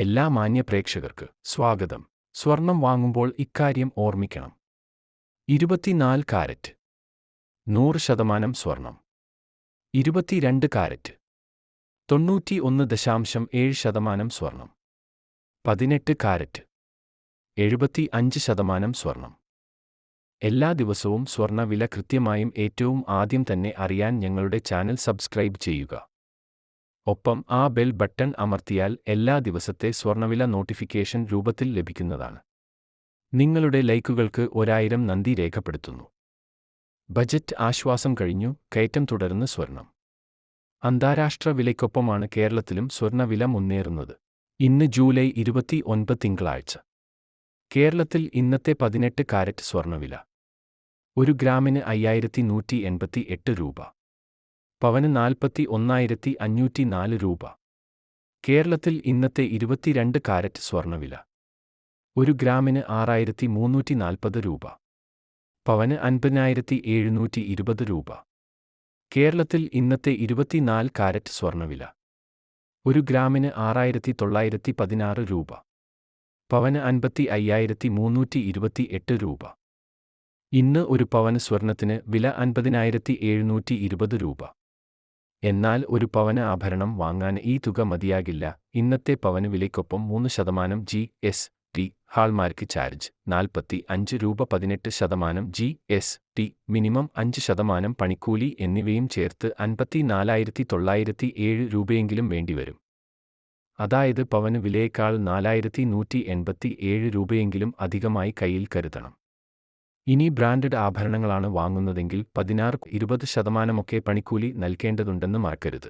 എല്ലാ മാന്യ പ്രേക്ഷകർക്ക് സ്വാഗതം. സ്വർണം വാങ്ങുമ്പോൾ ഇക്കാര്യം ഓർമ്മിക്കണം. 24 കാരറ്റ് 100% സ്വർണം. 22 കാരറ്റ് 91.7% സ്വർണം. 18 കാരറ്റ് 75% സ്വർണം. എല്ലാ ദിവസവും സ്വർണ്ണ വില കൃത്യമായും ഏറ്റവും ആദ്യം തന്നെ അറിയാൻ ഞങ്ങളുടെ ചാനൽ സബ്സ്ക്രൈബ് ചെയ്യുക. ഒപ്പം ആ ബെൽ ബട്ടൺ അമർത്തിയാൽ എല്ലാ ദിവസത്തെ സ്വർണ്ണവില നോട്ടിഫിക്കേഷൻ രൂപത്തിൽ ലഭിക്കുന്നതാണ്. നിങ്ങളുടെ ലൈക്കുകൾക്ക് 1000 നന്ദി രേഖപ്പെടുത്തുന്നു. ബജറ്റ് ആശ്വാസം കഴിഞ്ഞു, കയറ്റം തുടർന്ന് സ്വർണം. അന്താരാഷ്ട്ര വിലയ്ക്കൊപ്പമാണ് കേരളത്തിലും സ്വർണ്ണവില മുന്നേറുന്നത്. ഇന്ന് ജൂലൈ 29 തിങ്കളാഴ്ച. കേരളത്തിൽ ഇന്നത്തെ 18 കാരറ്റ് സ്വർണ്ണവില 1 ഗ്രാമിന് 5188 രൂപ. പവന് 41,504 രൂപ. കേരളത്തിൽ ഇന്നത്തെ 22 കാരറ്റ് സ്വർണ്ണവില 1 ഗ്രാമിന് 6,340 രൂപ. പവന് 50,720 രൂപ. കേരളത്തിൽ ഇന്നത്തെ 24 കാരറ്റ് സ്വർണ്ണവില 1 ഗ്രാമിന് 6,916 രൂപ. പവന് 55,328 രൂപ. ഇന്ന് ഒരു പവന് സ്വർണത്തിന് വില 50,720 രൂപ. എന്നാൽ ഒരു പവന് ആഭരണം വാങ്ങാൻ ഈ തുക മതിയാകില്ല. ഇന്നത്തെ പവന് വിലയ്ക്കൊപ്പം 3% GST, ഹാൾമാർക്ക് ചാർജ് 45 രൂപ, 18% GST, മിനിമം 5% പണിക്കൂലി എന്നിവയും ചേർത്ത് 54,907 രൂപയെങ്കിലും വേണ്ടിവരും. അതായത് പവന് വിലയേക്കാൾ 4,187 രൂപയെങ്കിലും അധികമായി കയ്യിൽ കരുതണം. ഇനി ബ്രാൻഡഡ് ആഭരണങ്ങളാണ് വാങ്ങുന്നതെങ്കിൽ 16-20% പണിക്കൂലി നൽകേണ്ടതുണ്ടെന്ന് മറക്കരുത്.